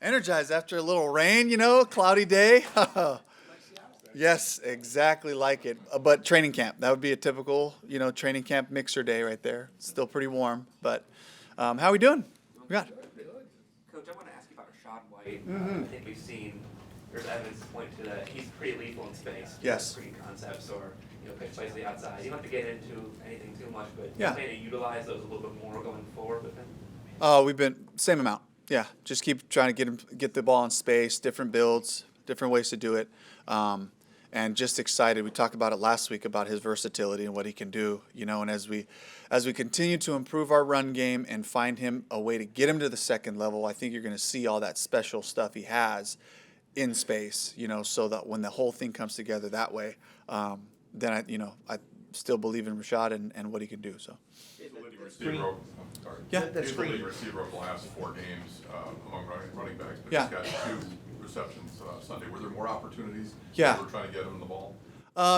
Energized after a little rain, cloudy day. Yes, exactly like it. But training camp, that would be a typical, training camp mixer day right there. Still pretty warm, but how we doing? We got. Coach, I want to ask you about Rashad White. I think we've seen there's evidence to point to that he's pretty lethal in space. Yes. Screen concepts or pitch plays to the outside. You don't have to get into anything too much, but Yeah. you plan to utilize those a little bit more going forward with him. We've been same amount. Yeah, just keep trying to get the ball in space, different builds, different ways to do it, and just excited. We talked about it last week about his versatility and what he can do. And as we continue to improve our run game and find him a way to get him to the second level, I think you're going to see all that special stuff he has in space. So that when the whole thing comes together that way, then I still believe in Rashad and what he can do. So. He's the leading receiver. Yeah. He's the leading receiver of the last 4 games among running backs, but Yeah. he's got 2 receptions Sunday. Were there more opportunities? Yeah. They were trying to get him the ball.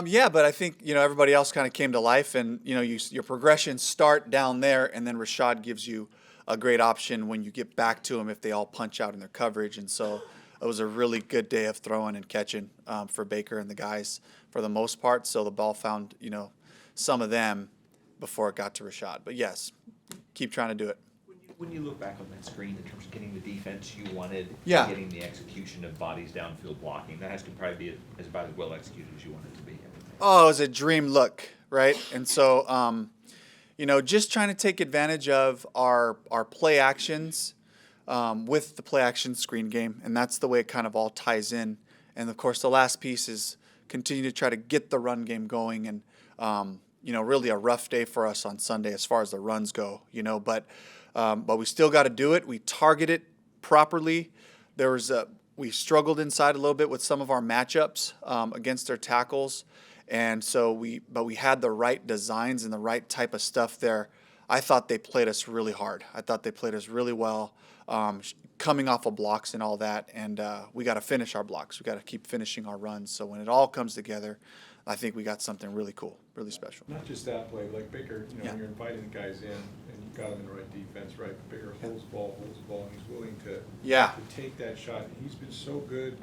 Yeah, but I think everybody else kind of came to life, and your progressions start down there, and then Rashad gives you a great option when you get back to him if they all punch out in their coverage, and so it was a really good day of throwing and catching for Baker and the guys for the most part. So the ball found some of them before it got to Rashad. But yes, keep trying to do it. When you look back on that screen in terms of getting the defense you wanted, Yeah. getting the execution of bodies downfield blocking, that has to probably be about as well executed as you want it to be. Oh, it was a dream look, right? And so, just trying to take advantage of our play actions with the play action screen game, and that's the way it kind of all ties in. And of course, the last piece is continue to try to get the run game going, and really a rough day for us on Sunday as far as the runs go, but we still got to do it. We target it properly. We struggled inside a little bit with some of our matchups against their tackles, and so we had the right designs and the right type of stuff there. I thought they played us really hard. I thought they played us really well, coming off of blocks and all that, and we got to finish our blocks. We got to keep finishing our runs. So when it all comes together, I think we got something really cool, really special. Not just that play, like Baker, Yeah. when you're inviting the guys in and you've got them in the right defense, right? Baker holds the ball, and he's willing to take that shot. He's been so good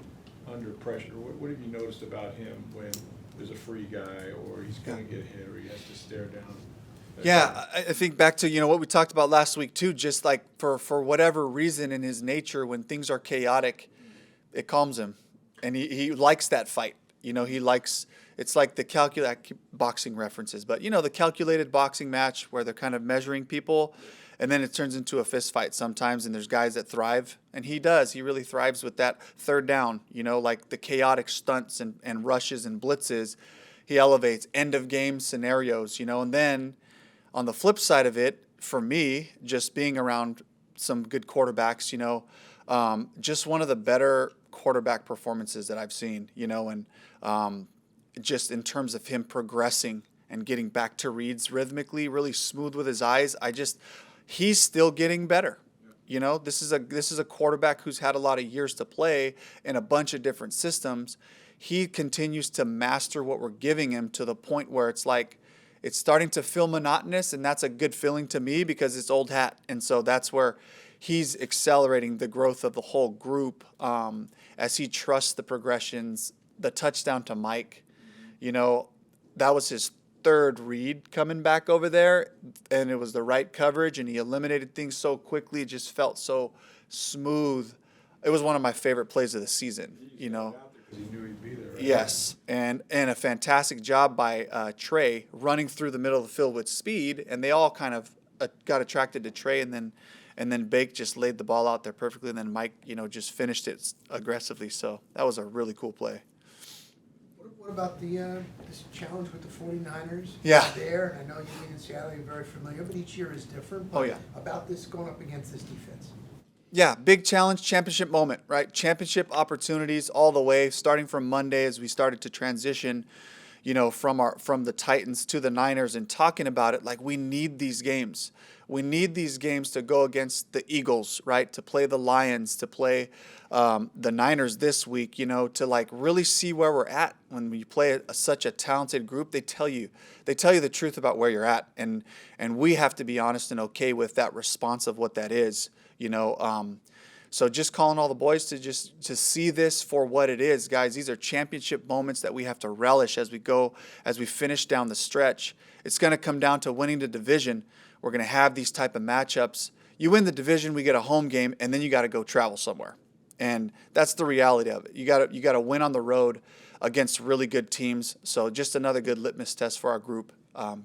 under pressure. What have you noticed about him when there's a free guy or he's going to get hit or he has to stare down? Yeah, I think back to what we talked about last week too. Just like for whatever reason in his nature, when things are chaotic, it calms him, and he likes that fight. He likes. It's like the boxing references, but the calculated boxing match where they're kind of measuring people, and then it turns into a fist fight sometimes. And there's guys that thrive, and he does. He really thrives with that third down. Like the chaotic stunts and rushes and blitzes. He elevates end of game scenarios. And then on the flip side of it, for me, just being around some good quarterbacks, just one of the better quarterback performances that I've seen, and just in terms of him progressing and getting back to reads rhythmically, really smooth with his eyes. He's still getting better. This is a quarterback who's had a lot of years to play in a bunch of different systems. He continues to master what we're giving him to the point where it's like, it's starting to feel monotonous, and that's a good feeling to me because it's old hat. And so that's where he's accelerating the growth of the whole group as he trusts the progressions, the touchdown to Mike. That was his 3rd read coming back over there, and it was the right coverage, and he eliminated things so quickly. It just felt so smooth. It was one of my favorite plays of the season, He knew he'd be there. Right? Yes, and a fantastic job by Trey running through the middle of the field with speed, and they all kind of got attracted to Trey, and then Bake just laid the ball out there perfectly, and then Mike, just finished it aggressively. So that was a really cool play. What about this challenge with the 49ers? Yeah. There, and I know you being in Seattle, you're very familiar, but each year is different. But Oh, yeah. About this going up against this defense. Yeah, big challenge, championship moment, right? Championship opportunities all the way, starting from Monday as we started to transition, from the Titans to the Niners, and talking about it like we need these games. We need these games to go against the Eagles, right? To play the Lions, to play the Niners this week, to like really see where we're at. When we play such a talented group, they tell you the truth about where you're at, and we have to be honest and okay with that response of what that is. So just calling all the boys to see this for what it is, guys. These are championship moments that we have to relish as we finish down the stretch. It's going to come down to winning the division. We're going to have these type of matchups. You win the division, we get a home game, and then you got to go travel somewhere. And that's the reality of it. You got to win on the road against really good teams. So just another good litmus test for our group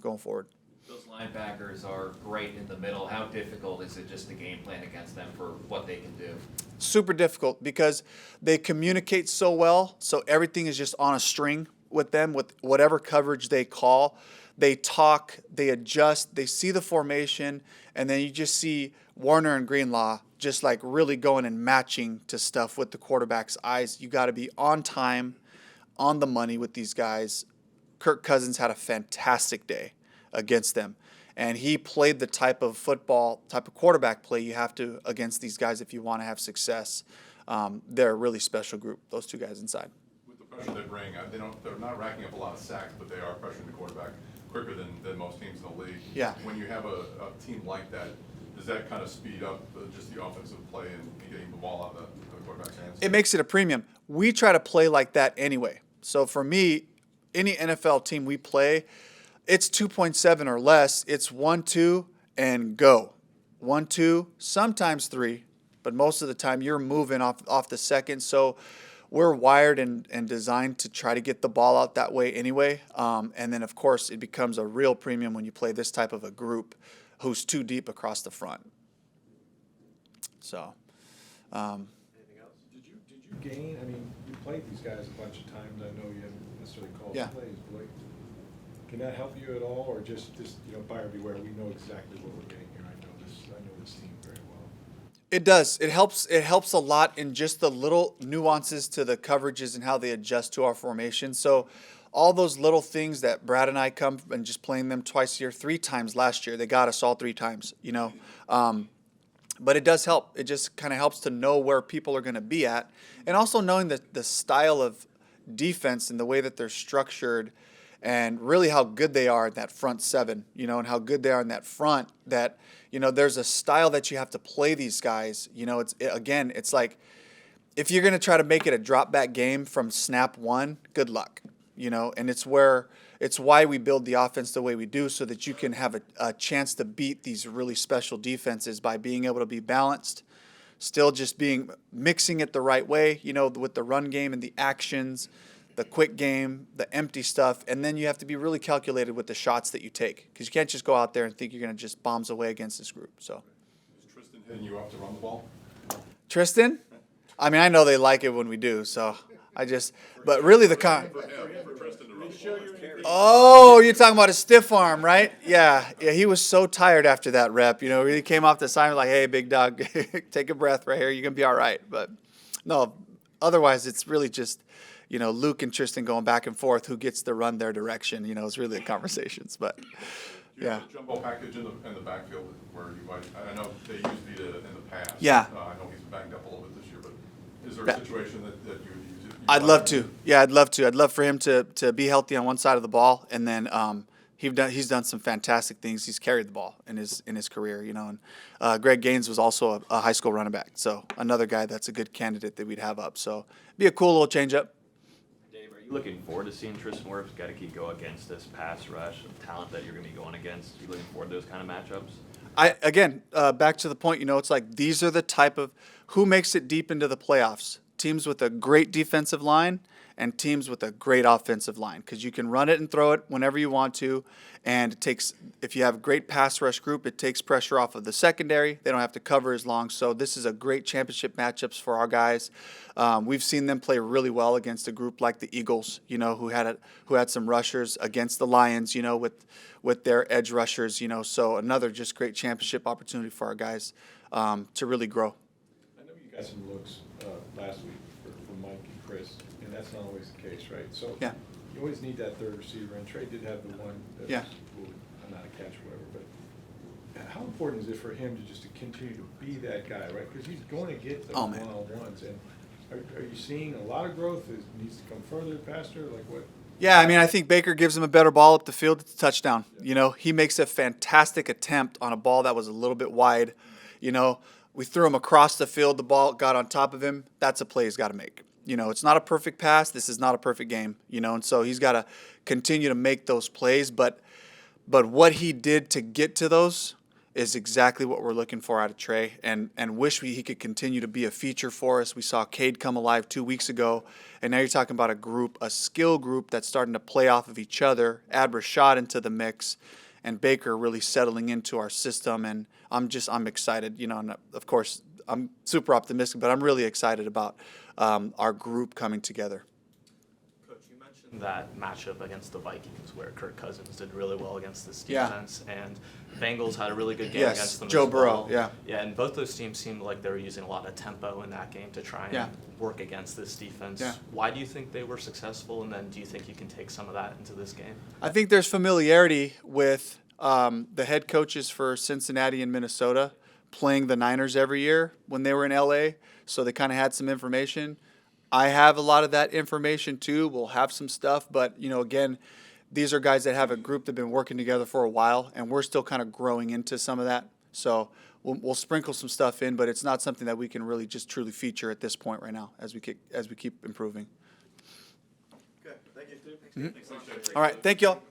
going forward. Those linebackers are great in the middle. How difficult is it just to game plan against them for what they can do? Super difficult because they communicate so well. So everything is just on a string with them, with whatever coverage they call. They talk, they adjust, they see the formation, and then you just see Warner and Greenlaw just like really going and matching to stuff with the quarterback's eyes. You got to be on time, on the money with these guys. Kirk Cousins had a fantastic day against them, and he played the type of quarterback play you have to against these guys if you want to have success. They're a really special group, those two guys inside. With the pressure they bring, they're not racking up a lot of sacks, but they are pressuring the quarterback quicker than most teams in the league. Yeah. When you have a team like that, does that kind of speed up just the offensive play and getting the ball out of the quarterback's hands? It makes it a premium. We try to play like that anyway. So for me, any NFL team we play, it's 2.7 or less. It's 1-2 and go. 1-2, sometimes 3, but most of the time you're moving off the second. So we're wired and designed to try to get the ball out that way anyway. And then, of course, it becomes a real premium when you play this type of a group who's too deep across the front. So. Anything else? Did you gain? I mean, you played these guys a bunch of times. I know you haven't necessarily called plays, but can that help you at all, or just buyer beware? We know exactly what we're getting here. I know this team very well. It does. It helps a lot in just the little nuances to the coverages and how they adjust to our formation. So all those little things that Brad and I come and just playing them twice a year, 3 times last year. They got us all 3 times, But it does help. It just kind of helps to know where people are going to be at. And also knowing the style of defense and the way that they're structured and really how good they are in that front 7, and how good they are in that front, that, there's a style that you have to play these guys. It's like if you're going to try to make it a drop back game from snap 1, good luck. And it's why we build the offense the way we do, so that you can have a chance to beat these really special defenses by being able to be balanced, still just mixing it the right way, with the run game and the actions, the quick game, the empty stuff, and then you have to be really calculated with the shots that you take, because you can't just go out there and think you're going to just bombs away against this group. So, Is Tristan hitting you up to run the ball? Tristan, I mean, I know they like it when we do, so but really the Oh, you're talking about a stiff arm, right? Yeah, he was so tired after that rep. He came off the side like, "Hey, big dog, take a breath right here. You're gonna be all right." But no, otherwise it's really just, Luke and Tristan going back and forth who gets to run their direction. It's really the conversations. But Do you yeah. have a jumbo package in the backfield where you might? I know they used it in the past. Yeah. I know he's banged up a little bit this year, but is there a situation that you would use it? I'd love to. Yeah, I'd love to. I'd love for him to be healthy on one side of the ball, and then he's done some fantastic things. He's carried the ball in his career, And Greg Gaines was also a high school running back, so another guy that's a good candidate that we'd have up. So be a cool little change up. Dave, are you looking forward to seeing Tristan Wirfs got to go against this pass rush of talent that you're going to be going against? Are you looking forward to those kind of matchups? Back to the point, it's like these are the type of who makes it deep into the playoffs. Teams with a great defensive line and teams with a great offensive line, because you can run it and throw it whenever you want to, and if you have a great pass rush group, it takes pressure off of the secondary. They don't have to cover as long. So this is a great championship matchups for our guys. We've seen them play really well against a group like the Eagles, who had some rushers, against the Lions, with their edge rushers, So another just great championship opportunity for our guys to really grow. I know you got some looks last week from Mike and Chris, and that's not always the case, right? So Yeah. you always need that third receiver, and Trey did have the one that Yeah. was not a catch or whatever, but how important is it for him to continue to be that guy, right? Because he's going to get those one-on-ones, and are you seeing a lot of growth? Needs to come further, faster, like what? Yeah, I mean, I think Baker gives him a better ball up the field. It's a touchdown. He makes a fantastic attempt on a ball that was a little bit wide. We threw him across the field. The ball got on top of him. That's a play he's got to make. You know, it's not a perfect pass. This is not a perfect game. You know, and so he's got to continue to make those plays. But what he did to get to those is exactly what we're looking for out of Trey, and wish he could continue to be a feature for us. We saw Cade come alive 2 weeks ago, and now you're talking about a skill group that's starting to play off of each other, add Rashad into the mix, and Baker really settling into our system, and I'm excited, you know, and of course I'm super optimistic, but I'm really excited about our group coming together. Coach, you mentioned that matchup against the Vikings where Kirk Cousins did really well against this Yeah. defense, and Bengals had a really good game Yes, against them Joe as Burrow, well. yeah. Yeah, and both those teams seemed like they were using a lot of tempo in that game to try and Yeah. work against this defense. Yeah. Why do you think they were successful, and then do you think you can take some of that into this game? I think there's familiarity with the head coaches for Cincinnati and Minnesota playing the Niners every year when they were in LA, so they kind of had some information. I have a lot of that information too. We'll have some stuff, but you know, again, these are guys that have a group that have been working together for a while, and we're still kind of growing into some of that. So we'll sprinkle some stuff in, but it's not something that we can really just truly feature at this point right now as we keep improving. Okay, thank you. All right, thank y'all.